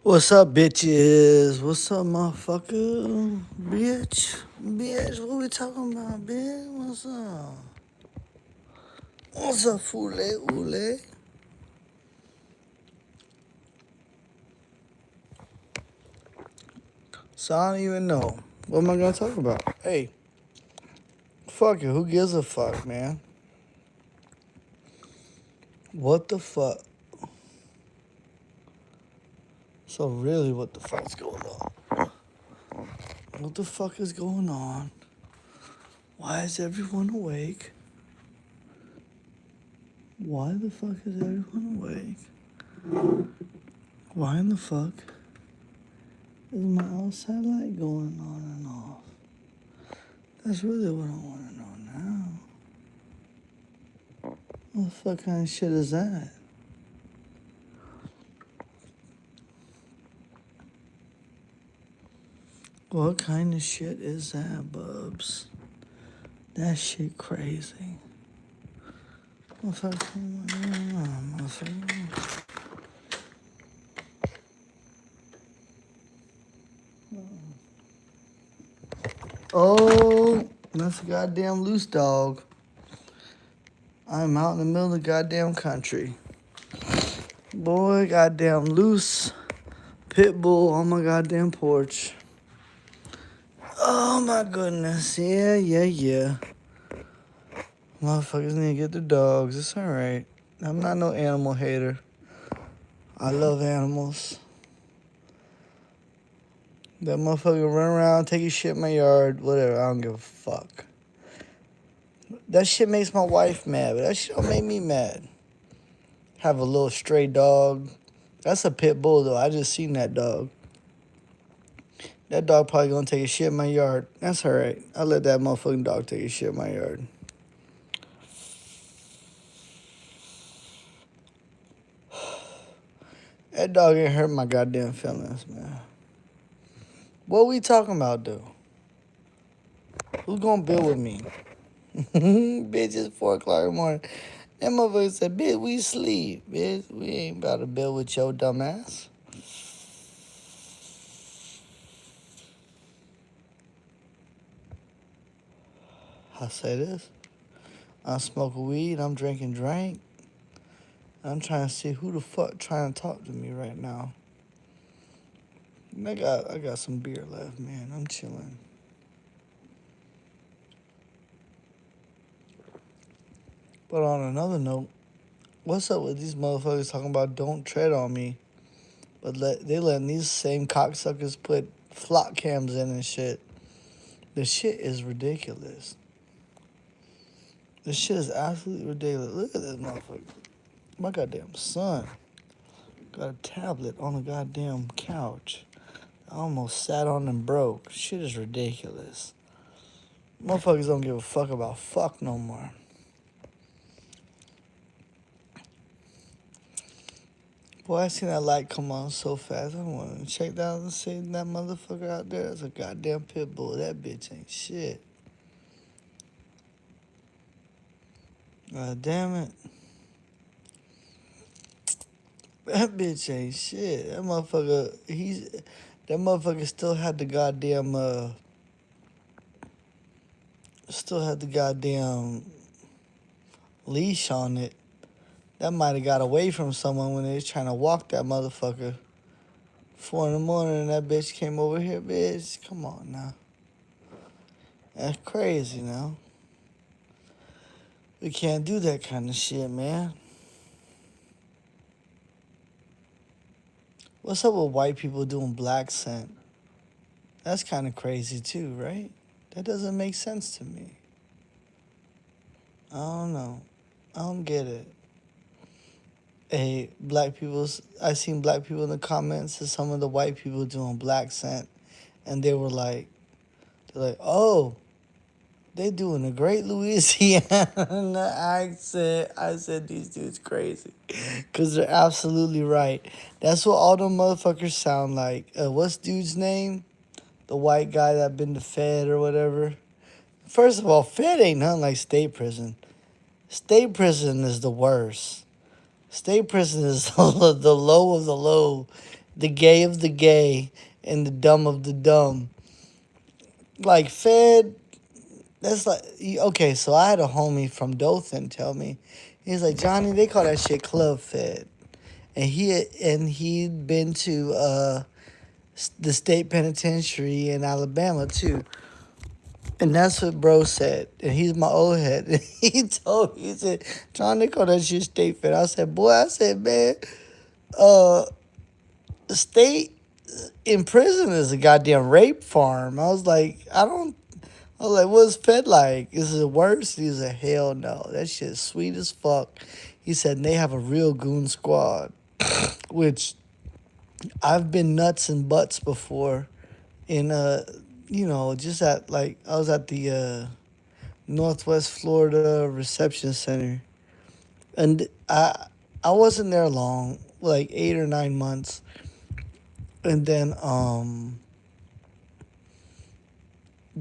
What's up, bitches? What's up, motherfucker? Bitch, what we talking about, bitch? What's up? What's up, Ule? So I don't even know. What am I gonna talk about? Hey, fuck it. Who gives a fuck, man? What the fuck? So really, what the fuck's going on? What the fuck is going on? Why is everyone awake? Why the fuck is everyone awake? Why in the fuck is my outside light going on and off? That's really what I want to know now. What the fuck kind of shit is that? What kind of shit is that, Bubs? That shit crazy. Motherfucker. Oh, that's a goddamn loose dog. I'm out in the middle of the goddamn country. Boy, goddamn loose pit bull on my goddamn porch. Oh my goodness. Yeah. Motherfuckers need to get the dogs. It's alright. I'm not no animal hater. I love animals. That motherfucker run around, take his shit in my yard, whatever. I don't give a fuck. That shit makes my wife mad, but that shit don't make me mad. Have a little stray dog. That's a pit bull, though. I just seen that dog. That dog probably gonna take a shit in my yard. That's alright. I let that motherfucking dog take a shit in my yard. That dog ain't hurt my goddamn feelings, man. What we talking about, though? Who's gonna build with me? Bitch, it's 4 o'clock in the morning. That motherfucker said, bitch, we sleep, bitch. We ain't about to build with your dumb ass. I say this. I'm smoking weed. I'm drinking drink. I'm trying to see who the fuck trying to talk to me right now. I got some beer left, man. I'm chilling. But on another note, what's up with these motherfuckers talking about don't tread on me? But they letting these same cocksuckers put flock cams in and shit. The shit is ridiculous. This shit is absolutely ridiculous. Look at this motherfucker. My goddamn son got a tablet on the goddamn couch. I almost sat on and broke. Shit is ridiculous. Motherfuckers don't give a fuck about fuck no more. Boy, I seen that light come on so fast. I want to check down and see that motherfucker out there. That's a goddamn pit bull. That bitch ain't shit. God damn it. That bitch ain't shit. That motherfucker still had the goddamn leash on it. That might have got away from someone when they was trying to walk that motherfucker. 4 in the morning and that bitch came over here, bitch. Come on now. That's crazy now. We can't do that kind of shit, man. What's up with white people doing black scent? That's kind of crazy too, right? That doesn't make sense to me. I don't know. I don't get it. Hey, I seen black people in the comments of some of the white people doing black scent, and they're like, oh, they doing a great Louisiana accent. I said these dudes crazy, cause they're absolutely right. That's what all them motherfuckers sound like. What's dude's name? The white guy that been to Fed or whatever. First of all, Fed ain't nothing like state prison. State prison is the worst. State prison is the low of the low. the gay of the gay and the dumb of the dumb. Like Fed, that's like okay. So I had a homie from Dothan tell me, he's like, Johnny, they call that shit Club Fed, and he'd been to the state penitentiary in Alabama too. And that's what bro said. And he's my old head. He told me, he said, John, they call that shit state fed. I said, boy, I said, man, uh, state in prison is a goddamn rape farm. I was like, I was like, what's Fed like? Is it worse? He said, hell no. That shit's sweet as fuck. He said, and they have a real goon squad, which I've been nuts and butts before in, just at, like, I was at the, Northwest Florida Reception Center, and I wasn't there long, like 8 or 9 months, and then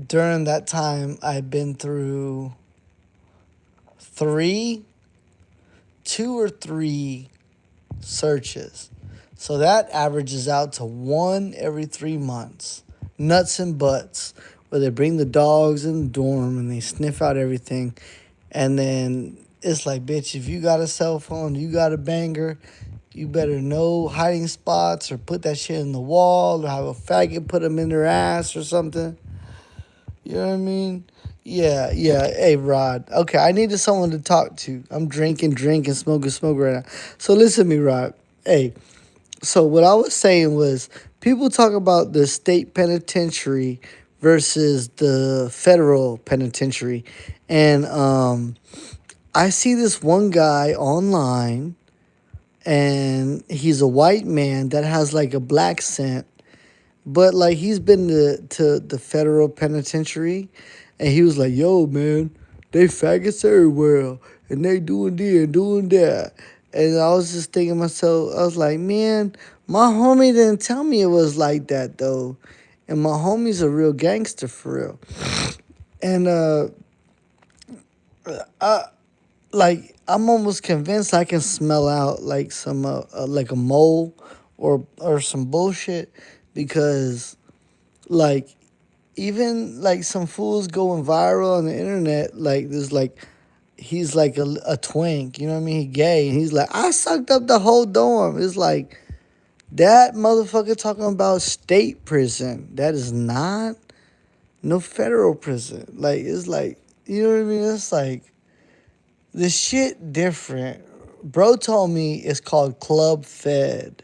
during that time I've been through three, 2 or 3 searches, so that averages out to one every 3 months, nuts and butts, where they bring the dogs in the dorm and they sniff out everything. And then it's like, bitch, if you got a cell phone, you got a banger, you better know hiding spots or put that shit in the wall or have a faggot put them in their ass or something. You know what I mean? Yeah, yeah. Hey, Rod. Okay, I needed someone to talk to. I'm drinking, smoking right now. So listen to me, Rod. Hey, so what I was saying was people talk about the state penitentiary versus the federal penitentiary. And I see this one guy online, and he's a white man that has like a black scent, but like he's been to the federal penitentiary, and he was like, yo, man, they faggots everywhere, and they doing this and doing that. And I was just thinking to myself, I was like, man, my homie didn't tell me it was like that, though. And my homie's a real gangster for real. And like I'm almost convinced I can smell out like some like a mole or some bullshit, because like even like some fools going viral on the internet, like there's like he's like a twink, you know what I mean? He gay, and he's like, I sucked up the whole dorm. It's like that motherfucker talking about state prison. That is not no federal prison. Like it's like, you know what I mean? It's like the shit different. Bro told me it's called Club Fed,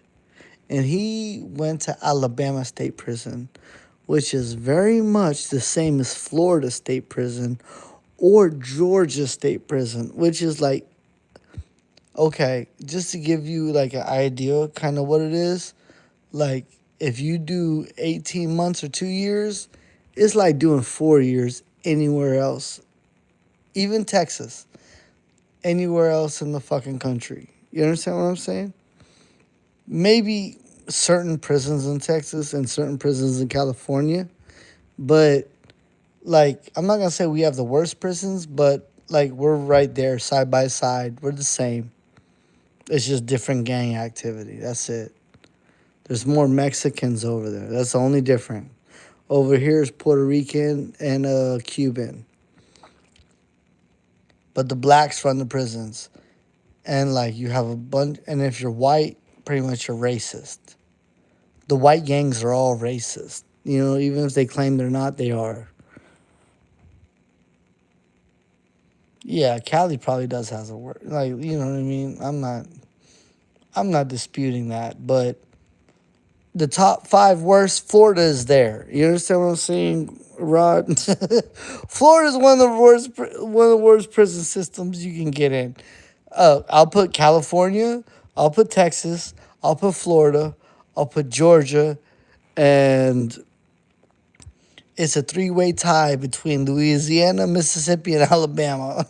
and he went to Alabama State Prison, which is very much the same as Florida State Prison or Georgia State Prison, which is like, okay, just to give you like an idea kind of what it is, like if you do 18 months or 2 years, it's like doing 4 years anywhere else, even Texas, anywhere else in the fucking country. You understand what I'm saying? Maybe certain prisons in Texas and certain prisons in California, but like I'm not gonna say we have the worst prisons, but like we're right there side by side. We're the same. It's just different gang activity. That's it. There's more Mexicans over there. That's the only difference. Over here is Puerto Rican and Cuban. But the blacks run the prisons. And like you have a bunch, and if you're white, pretty much you're racist. The white gangs are all racist. You know, even if they claim they're not, they are. Yeah, Cali probably does has a word. Like, you know what I mean? I'm not disputing that, but the top 5 worst, Florida is there. You understand what I'm saying, Rod? Florida is one of the worst prison systems you can get in. I'll put California, I'll put Texas, I'll put Florida, I'll put Georgia, and it's a 3-way tie between Louisiana, Mississippi, and Alabama.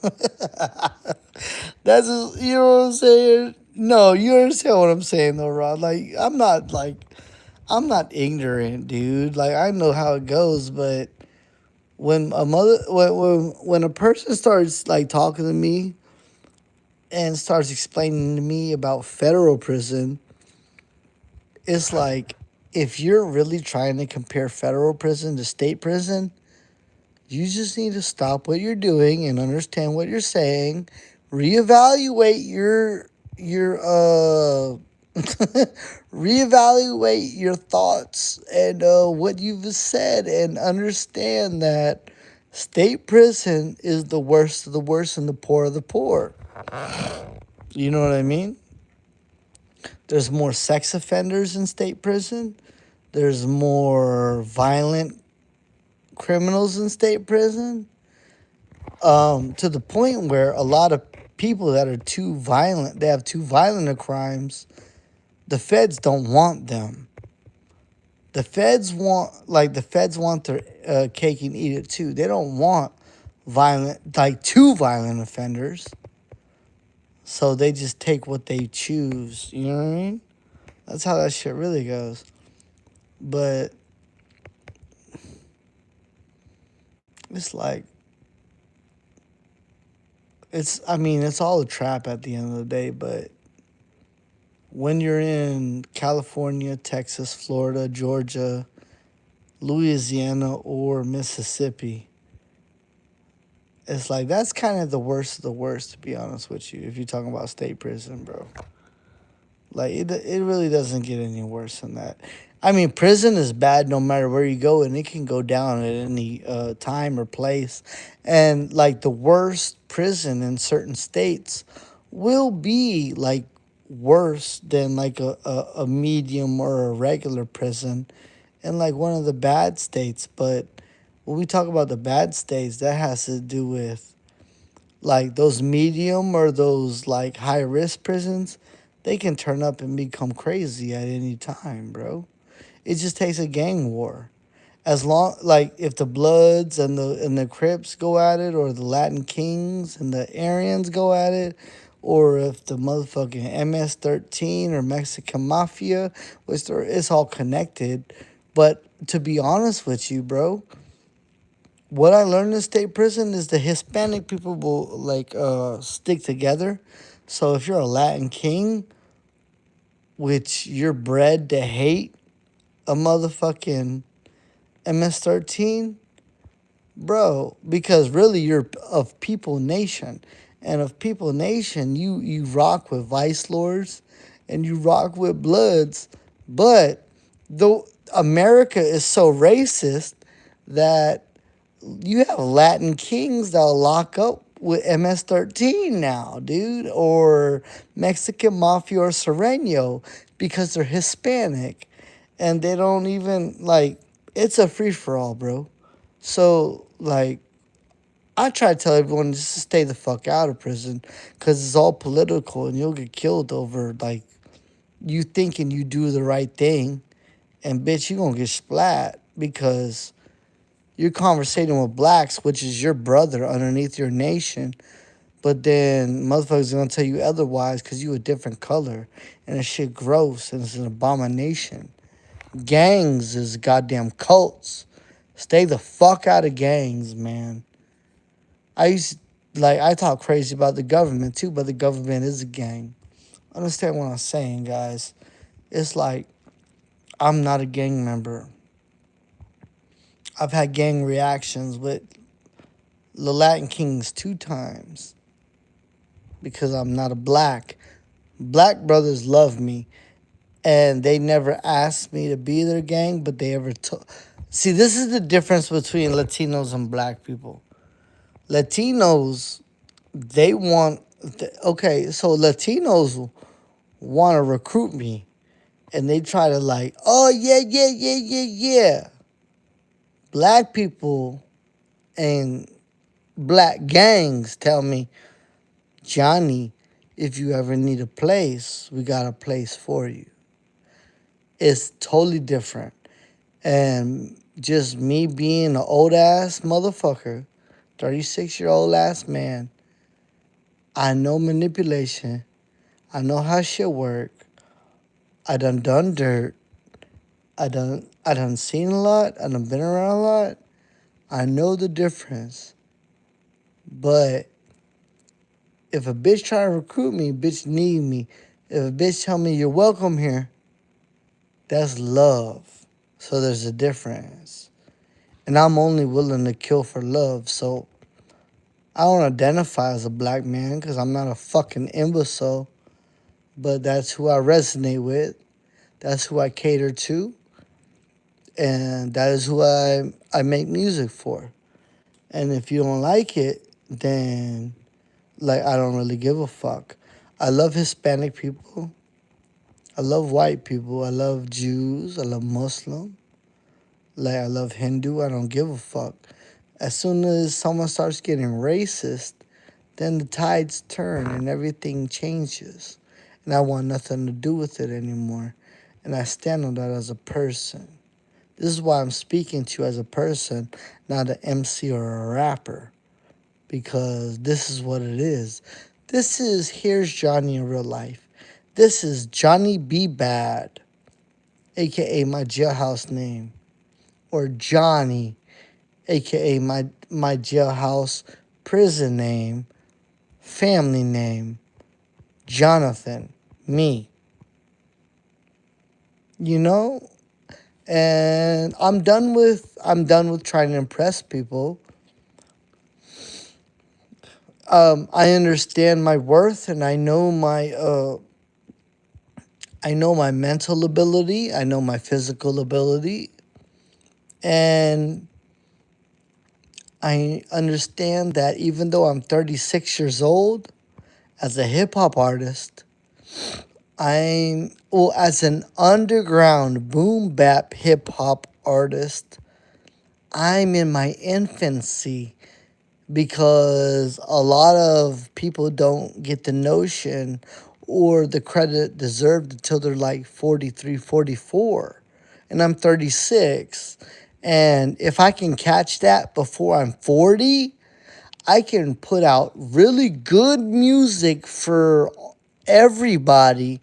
That's just, you know what I'm saying? No, you understand what I'm saying though, Rod. I'm not ignorant, dude. Like I know how it goes, but when a person starts like talking to me and starts explaining to me about federal prison, it's like if you're really trying to compare federal prison to state prison, you just need to stop what you're doing and understand what you're saying. Reevaluate your reevaluate your thoughts and what you've said, and understand that state prison is the worst of the worst and the poor of the poor. You know what I mean? There's more sex offenders in state prison. There's more violent criminals in state prison. To the point where a lot of people that are too violent, they have too violent of crimes, the feds don't want them. The feds want their cake and eat it too. They don't want too violent offenders. So they just take what they choose. You know what I mean? That's how that shit really goes. But it's like, it's all a trap at the end of the day. But when you're in California, Texas, Florida, Georgia, Louisiana, or Mississippi, it's like that's kind of the worst of the worst, to be honest with you, if you're talking about state prison, bro. Like, it really doesn't get any worse than that. I mean, prison is bad no matter where you go, and it can go down at any time or place. And, like, the worst prison in certain states will be, like, worse than, like, a medium or a regular prison in, like, one of the bad states. But when we talk about the bad states, that has to do with, like, those medium or those, like, high risk prisons. They can turn up and become crazy at any time, bro. It just takes a gang war. As long, like, if the Bloods and the Crips go at it, or the Latin Kings and the Aryans go at it, or if the motherfucking MS-13 or Mexican Mafia, it's all connected. But to be honest with you, bro, what I learned in state prison is the Hispanic people will, like, stick together. So if you're a Latin King, which you're bred to hate a motherfucking MS-13, bro, because really you're of People Nation. And of People Nation, you rock with Vice Lords and you rock with Bloods. But though America is so racist that you have Latin Kings that'll lock up with MS-13 now, dude, or Mexican Mafia or Sereno, because they're Hispanic. And they don't even, like, it's a free for all, bro. So, like, I try to tell everyone just to stay the fuck out of prison, because it's all political and you'll get killed over, like, you thinking you do the right thing. And, bitch, you gonna get splat because you're conversating with blacks, which is your brother underneath your nation. But then motherfuckers gonna tell you otherwise because you a different color. And it's shit gross and it's an abomination. Gangs is goddamn cults. Stay the fuck out of gangs, man. I talk crazy about the government too, but the government is a gang. Understand what I'm saying, guys. It's like, I'm not a gang member. I've had gang reactions with the Latin Kings 2 times because I'm not a black. Black brothers love me, and they never asked me to be their gang, but they ever took. See, this is the difference between Latinos and black people. Latinos, they want. Okay, so Latinos want to recruit me, and they try to, like, oh yeah, yeah, yeah, yeah, yeah. Black people and black gangs tell me, Johnny, if you ever need a place, we got a place for you. It's totally different. And just me being an old ass motherfucker, 36-year-old ass man, I know manipulation. I know how shit work. I done dirt. I done seen a lot. I done been around a lot. I know the difference. But if a bitch try to recruit me, bitch need me. If a bitch tell me you're welcome here, That's love. So there's a difference. And I'm only willing to kill for love. So I don't identify as a black man because I'm not a fucking imbecile. But that's who I resonate with. That's who I cater to. And that is who I make music for. And if you don't like it, then like I don't really give a fuck. I love Hispanic people. I love white people. I love Jews. I love Muslim. Like I love Hindu. I don't give a fuck. As soon as someone starts getting racist, then the tides turn and everything changes. And I want nothing to do with it anymore. And I stand on that as a person. This is why I'm speaking to you as a person, not an MC or a rapper. Because this is what it is. This is Here's Johnny in real life. This is Johnny B. Bad, aka my jailhouse name. Or Johnny, aka my jailhouse prison name, family name, Jonathan, me. You know? And I'm done with trying to impress people. I understand my worth and I know my mental ability, I know my physical ability, and I understand that even though I'm 36 years old as a hip hop artist, as an underground boom bap hip hop artist, I'm in my infancy because a lot of people don't get the notion or the credit deserved until they're like 43, 44. And I'm 36. And if I can catch that before I'm 40, I can put out really good music for everybody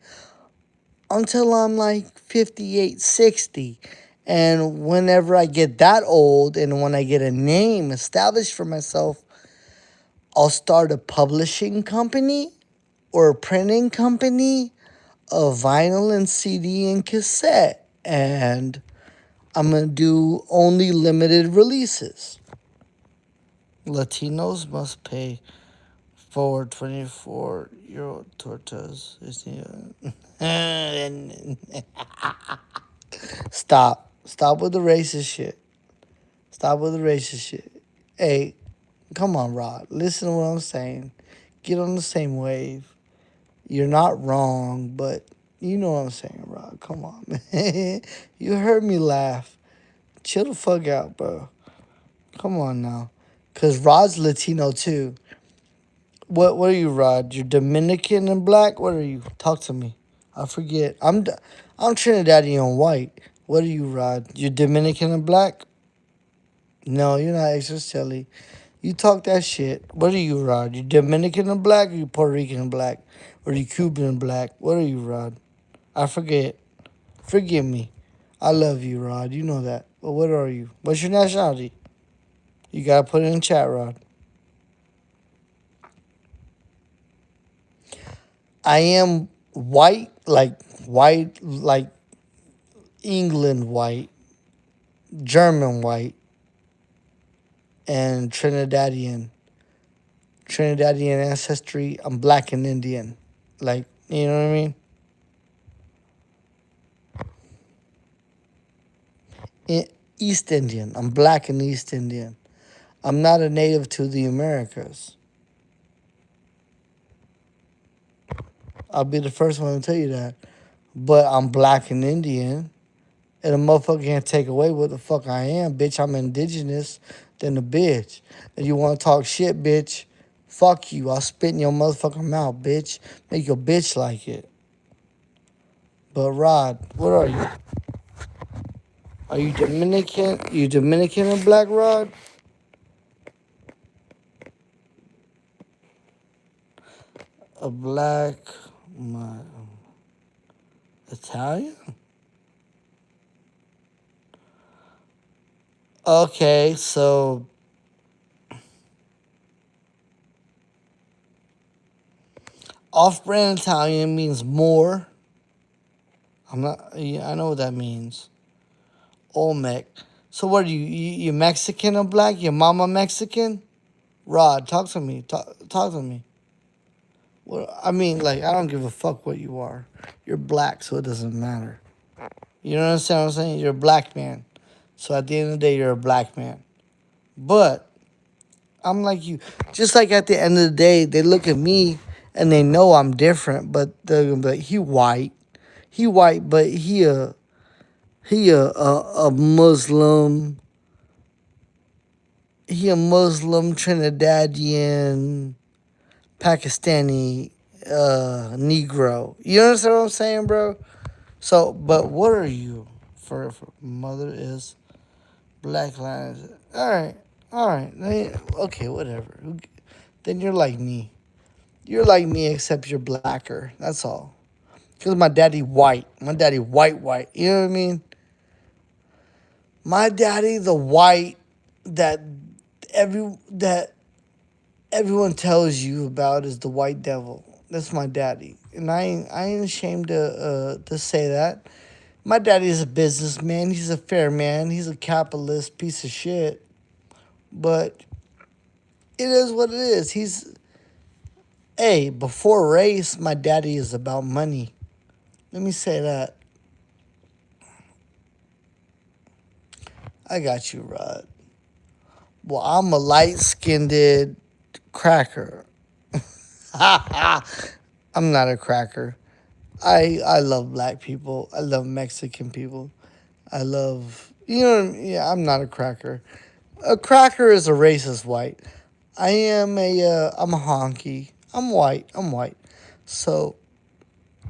until I'm like 58, 60. And whenever I get that old and when I get a name established for myself, I'll start a publishing company or a printing company of vinyl and CD and cassette. And I'm going to do only limited releases. Latinos must pay for 24-year-old tortas. Stop. Stop with the racist shit. Stop with the racist shit. Hey, come on, Rod. Listen to what I'm saying. Get on the same wave. You're not wrong, but you know what I'm saying, Rod. Come on, man. You heard me laugh. Chill the fuck out, bro. Come on now. Cause Rod's Latino too. What are you, Rod? You're Dominican and black? What are you? Talk to me. I forget. I'm Trinidadian white. What are you, Rod? You're Dominican and black? No, you're not extra silly. You talk that shit. What are you, Rod? You Dominican and black or you Puerto Rican and black? Or you Cuban and black? What are you, Rod? I forget. Forgive me. I love you, Rod. You know that. But what are you? What's your nationality? You gotta put it in chat, Rod. I am white, like England white, German white, and Trinidadian ancestry. I'm black and Indian. Like, you know what I mean? East Indian. I'm black and East Indian. I'm not a native to the Americas. I'll be the first one to tell you that. But I'm black and Indian. And a motherfucker can't take away what the fuck I am. Bitch, I'm indigenous than a bitch. And you want to talk shit, bitch? Fuck you. I'll spit in your motherfucking mouth, bitch. Make your bitch like it. But Rod, what are you? Are you Dominican? You Dominican or black, Rod? A black, my Italian? Okay, so off-brand Italian means more. I'm not. Yeah, I know what that means. Olmec. So what are you? You Mexican or black? Your mama Mexican? Rod, talk to me. Talk to me. Well, I mean, like, I don't give a fuck what you are. You're black, so it doesn't matter. You know what I'm saying? You're a black man. So at the end of the day, you're a black man. But I'm like you. Just like at the end of the day, they look at me and they know I'm different, but they're gonna be like, he white. He white, but he a Muslim. He a Muslim Trinidadian Pakistani Negro. You understand what I'm saying, bro? So, but what are you? For mother is Black Lives. All right. Okay, whatever. Then you're like me. You're like me, except you're blacker. That's all. Cause my daddy white. My daddy white. You know what I mean? My daddy, the white that that everyone tells you about is the white devil. That's my daddy, and I ain't ashamed to say that. My daddy is a businessman. He's a fair man. He's a capitalist piece of shit. But it is what it is. Before race, my daddy is about money. Let me say that. I got you, Rod. Well, I'm a light skinned cracker. I'm not a cracker. I love black people. I love Mexican people. I love, yeah, I'm not a cracker. A cracker is a racist white. I'm a honky. I'm white. I'm white. So,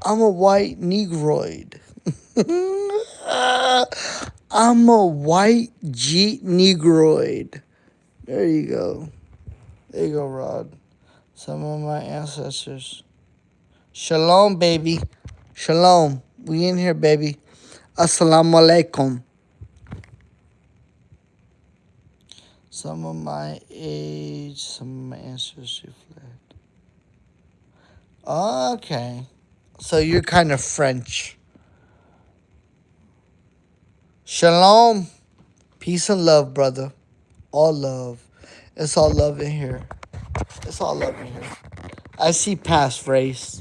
I'm a white negroid. I'm a white Jeet negroid. There you go. There you go, Rod. Some of my ancestors. Shalom, baby. Shalom. We in here, baby. Assalamu alaikum. Some of my age, some of my ancestry fled. Okay. So you're kind of French. Shalom. Peace and love, brother. All love. It's all love in here. It's all love in here. I see past race.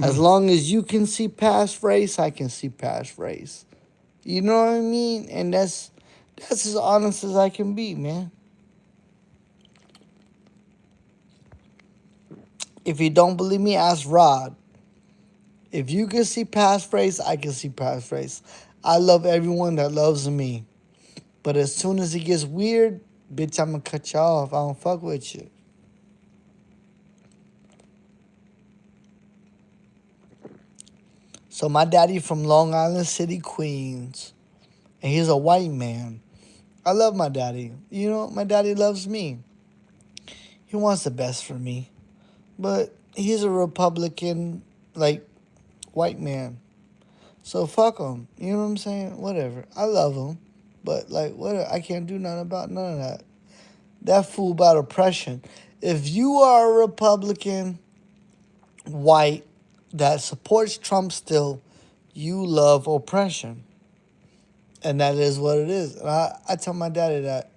As long as you can see past race, I can see past race. You know what I mean? And that's as honest as I can be, man. If you don't believe me, ask Rod. If you can see past race, I can see past race. I love everyone that loves me. But as soon as it gets weird, bitch, I'm gonna cut you off. I don't fuck with you. So my daddy from Long Island City, Queens, and he's a white man. I love my daddy. You know, my daddy loves me. He wants the best for me. But he's a Republican, like, white man. So fuck him. You know what I'm saying? Whatever. I love him. But, like, whatever. I can't do nothing about none of that. That fool about oppression. If you are a Republican, white, that supports Trump still, you love oppression. And that is what it is. And I tell my daddy that.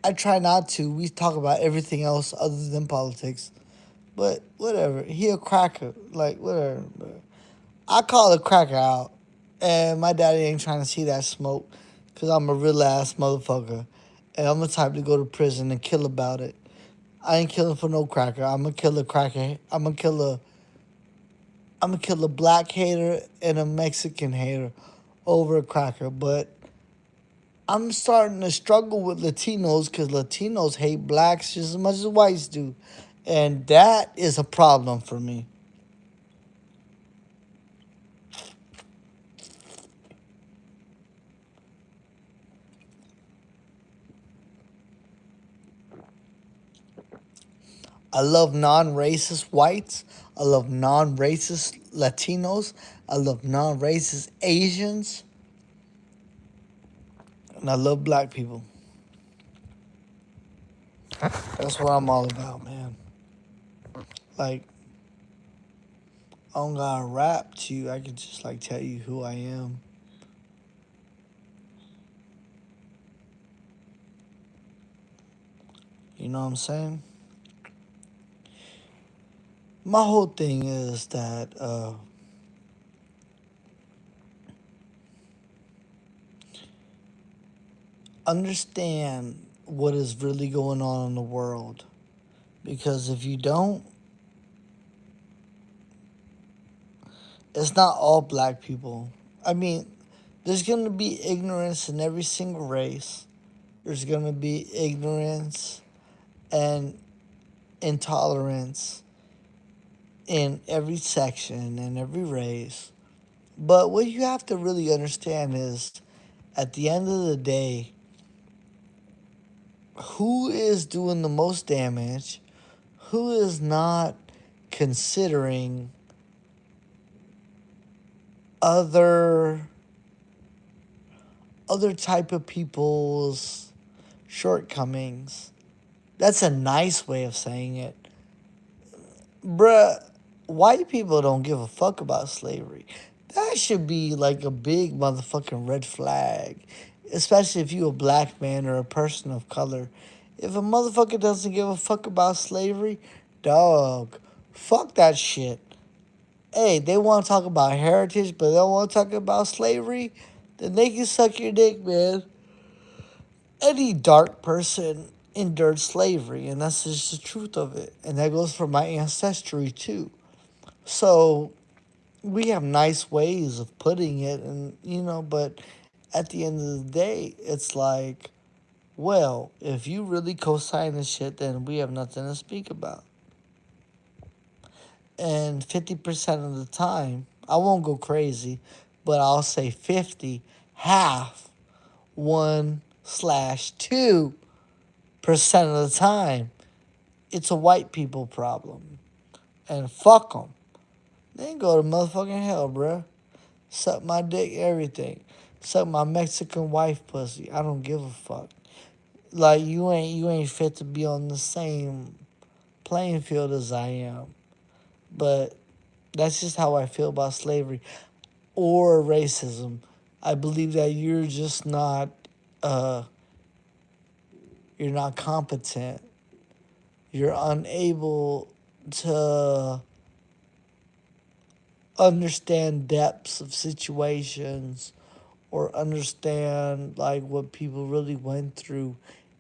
I try not to. We talk about everything else other than politics. But whatever. He a cracker. Like, whatever. I call a cracker out. And my daddy ain't trying to see that smoke. Because I'm a real ass motherfucker. And I'm the type to go to prison and kill about it. I ain't killing for no cracker. I'm gonna kill a cracker. I'm gonna kill a black hater and a Mexican hater over a cracker. But I'm starting to struggle with Latinos because Latinos hate blacks just as much as whites do. And that is a problem for me. I love non-racist whites. I love non-racist Latinos. I love non-racist Asians. And I love black people. That's what I'm all about, man. Like, I don't gotta rap to you. I can just like tell you who I am. You know what I'm saying? My whole thing is that understand what is really going on in the world. Because if you don't, it's not all black people. I mean, there's going to be ignorance in every single race. There's going to be ignorance and intolerance in every section and every race. But what you have to really understand is at the end of the day, who is doing the most damage, who is not considering other type of people's shortcomings. That's a nice way of saying it. Bruh, white people don't give a fuck about slavery. That should be like a big motherfucking red flag. Especially if you a black man or a person of color. If a motherfucker doesn't give a fuck about slavery, dog, fuck that shit. Hey, they want to talk about heritage, but they don't want to talk about slavery, then they can suck your dick, man. Any dark person endured slavery, and that's just the truth of it. And that goes for my ancestry too. So we have nice ways of putting it, and but at the end of the day, it's like, well, if you really co-sign this shit, then we have nothing to speak about. And 50% of the time, I won't go crazy, but I'll say 50, half, 1/2% of the time, it's a white people problem. And fuck them. They can go to motherfucking hell, bruh. Suck my dick, everything. Suck my Mexican wife pussy. I don't give a fuck. Like you ain't fit to be on the same playing field as I am. But that's just how I feel about slavery or racism. I believe that you're just not you're not competent. You're unable to understand depths of situations or understand like what people really went through,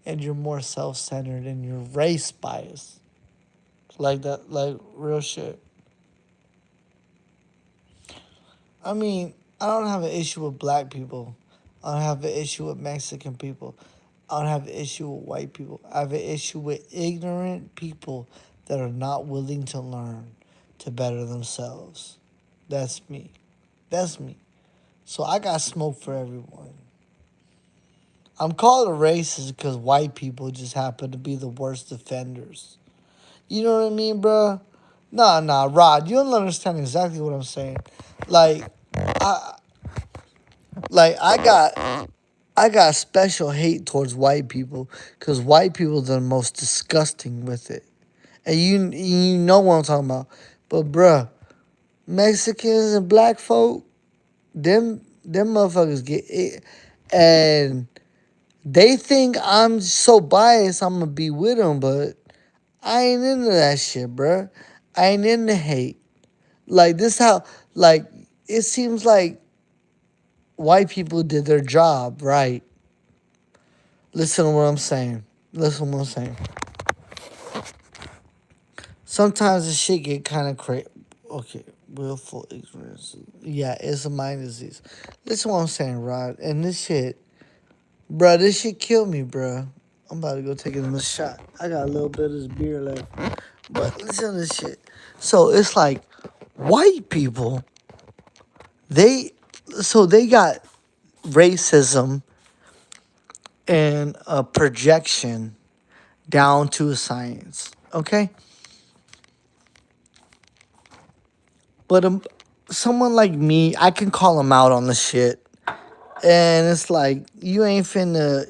and you're more self-centered and you're race biased like that, like real shit. I mean, I don't have an issue with black people. I don't have an issue with Mexican people. I don't have an issue with white people. I have an issue with ignorant people that are not willing to learn to better themselves. That's me. That's me. So I got smoke for everyone. I'm called a racist because white people just happen to be the worst offenders. You know what I mean, bro? Nah, Rod, you don't understand exactly what I'm saying. Like, I I got special hate towards white people because white people are the most disgusting with it, and you know what I'm talking about. But bruh, Mexicans and black folk, them motherfuckers get it, and they think I'm so biased. I'm gonna be with them, but I ain't into that shit, bruh. I ain't into hate. Like this, how like it seems like white people did their job right. Listen to what I'm saying. Listen to what I'm saying. Sometimes the shit get kind of crazy. Okay, willful ignorance. Yeah, it's a mind disease. Listen to what I'm saying, Rod. And this shit, bro, this shit killed me, bro. I'm about to go take another shot. I got a little bit of this beer left. But listen to this shit. So it's like white people, they, they got racism and a projection down to a science. Okay? But someone like me, I can call them out on the shit. And it's like, you ain't finna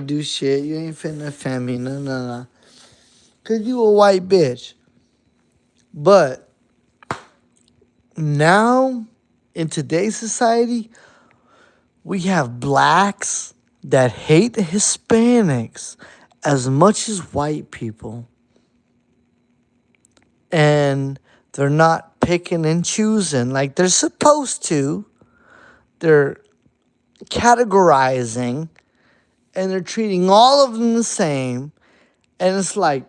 do shit. You ain't finna offend me. No. Cause you a white bitch. But Now, in today's society, we have blacks that hate Hispanics as much as white people. And they're not picking and choosing like they're supposed to. They're categorizing and they're treating all of them the same. And it's like,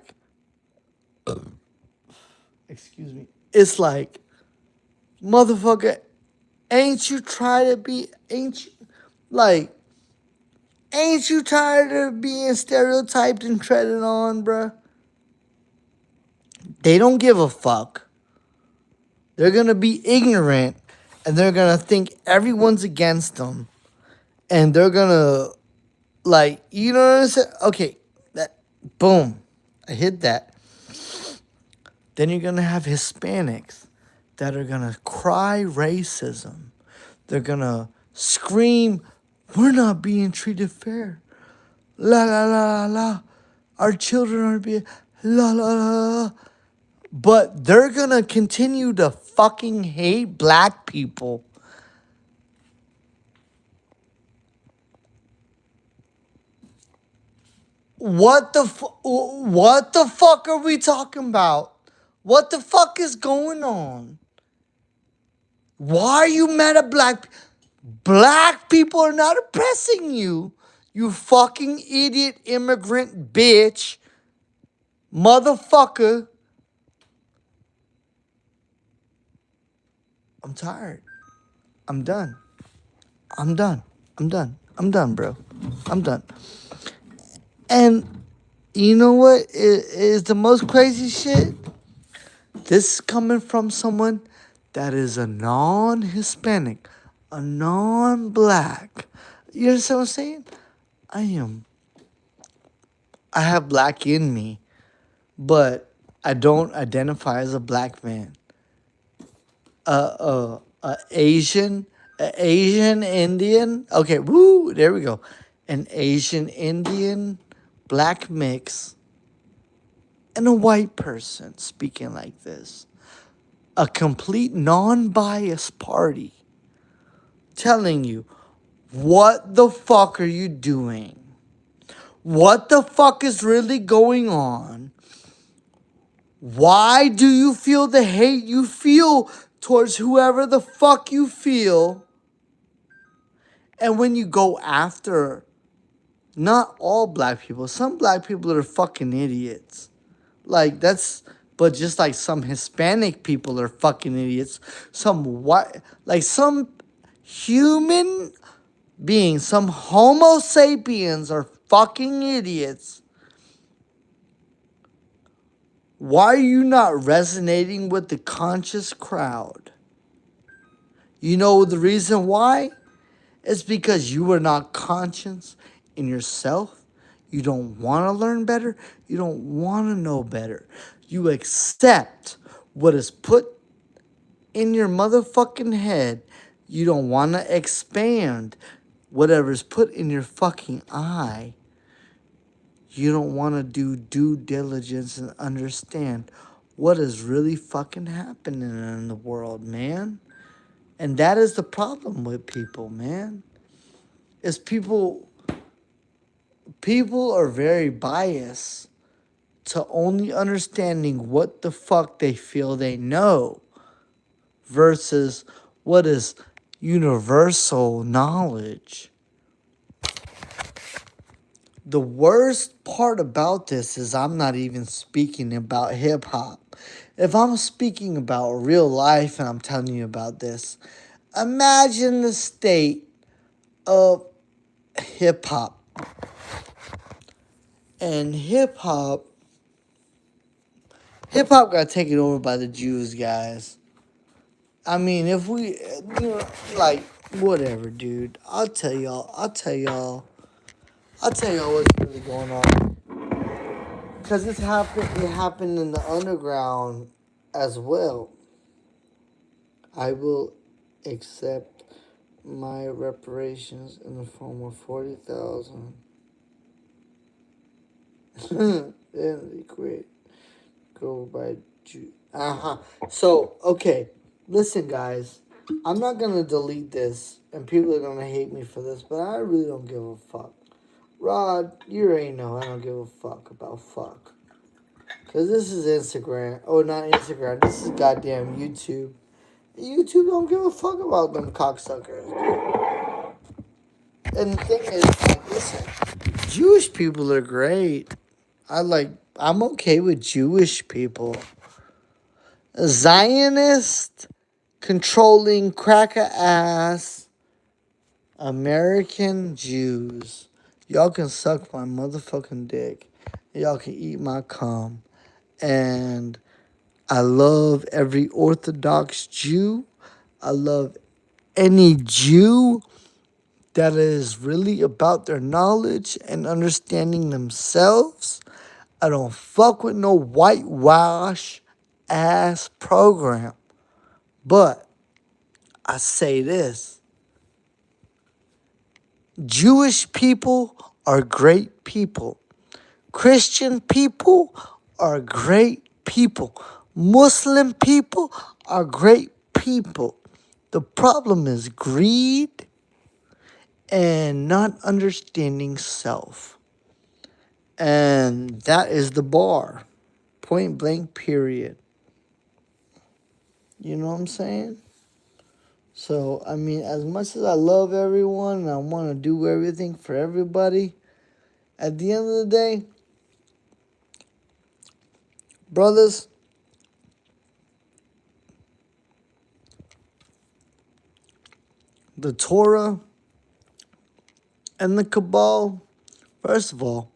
excuse me, it's like, motherfucker, ain't you trying to be, ain't you tired of being stereotyped and treaded on, bruh? They don't give a fuck. They're gonna be ignorant and they're gonna think everyone's against them. And they're gonna, like, you know what I'm saying? Okay, that, boom, I hit that. Then you're gonna have Hispanics that are gonna cry racism. They're gonna scream, "We're not being treated fair. La la la la la. Our children are being la la la la." But they're gonna continue to fucking hate black people. What the fuck are we talking about? What the fuck is going on? Why are you mad at black people are not oppressing you? You fucking idiot immigrant bitch. Motherfucker. I'm tired. I'm done. I'm done. I'm done. I'm done, bro. I'm done. And you know what is the most crazy shit? This is coming from someone that is a non-Hispanic, a non-black. You understand what I'm saying? I am. I have black in me, but I don't identify as a black man. Asian, Asian Indian. Okay, woo, there we go. An Asian Indian black mix and a white person speaking like this. A complete non-biased party telling you, what the fuck are you doing? What the fuck is really going on? Why do you feel the hate you feel towards whoever the fuck you feel? And when you go after not all black people, some black people are fucking idiots. Like that's but just like some Hispanic people are fucking idiots. Some white like some human beings, some Homo sapiens are fucking idiots. Why are you not resonating with the conscious crowd? You know the reason why? It's because you are not conscious in yourself. You don't want to learn better. You don't want to know better. You accept what is put in your motherfucking head. You don't want to expand whatever's put in your fucking eye. You don't want to do due diligence and understand what is really fucking happening in the world, man. And that is the problem with people, man. Is people are very biased to only understanding what the fuck they feel they know versus what is universal knowledge. The worst part about this is I'm not even speaking about hip hop. If I'm speaking about real life and I'm telling you about this, imagine the state of hip hop. And hip hop got taken over by the Jews, guys. I mean, if we, like, whatever, dude. I'll tell y'all what's really going on. Because it happened in the underground as well. I will accept my reparations in the form of 40,000. Then they quit. Go by Jew. So, okay. Listen, guys, I'm not gonna delete this, and people are gonna hate me for this, but I really don't give a fuck. Rod, you already know I don't give a fuck about fuck. Cause this is Instagram. Oh, not Instagram. This is goddamn YouTube. YouTube don't give a fuck about them cocksuckers. And the thing is, like, listen, Jewish people are great. I'm okay with Jewish people. Zionist, controlling, cracker ass American Jews. Y'all can suck my motherfucking dick. Y'all can eat my cum. And I love every Orthodox Jew. I love any Jew that is really about their knowledge and understanding themselves. I don't fuck with no whitewash ass program. But I say this, Jewish people are great people. Christian people are great people. Muslim people are great people. The problem is greed and not understanding self. And that is the bar. Point blank, period. You know what I'm saying? So, I mean, as much as I love everyone and I want to do everything for everybody, at the end of the day, brothers, the Torah and the Cabal, first of all,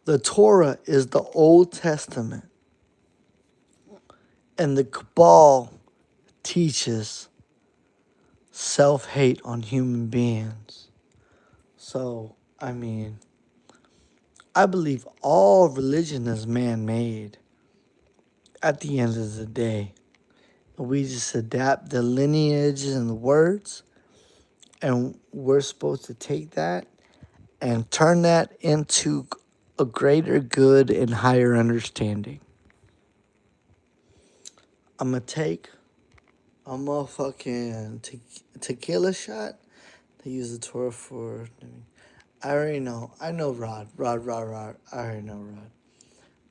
the Torah is the Old Testament, and the Cabal teaches self-hate on human beings. So, I mean, I believe all religion is man-made at the end of the day. We just adapt the lineages and the words, and we're supposed to take that and turn that into a greater good and higher understanding. I'm going to take a motherfucking tequila shot. They use the Torah for. I already know. I know Rod. Rod. I already know Rod.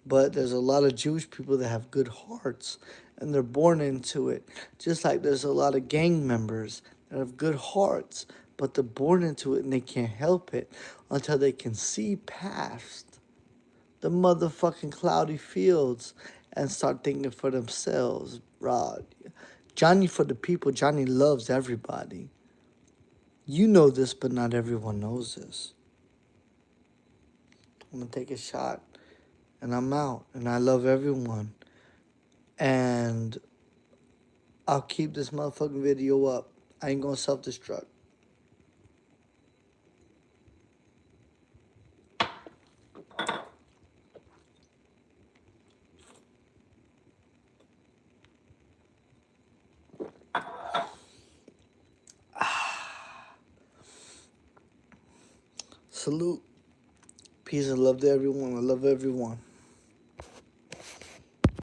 But there's a lot of Jewish people that have good hearts and they're born into it. Just like there's a lot of gang members that have good hearts, but they're born into it and they can't help it until they can see past the motherfucking cloudy fields and start thinking for themselves. Rod. Johnny for the people. Johnny loves everybody. You know this, but not everyone knows this. I'm going to take a shot and I'm out. And I love everyone. And I'll keep this motherfucking video up. I ain't going to self-destruct. Salute. Peace and love to everyone. I love everyone.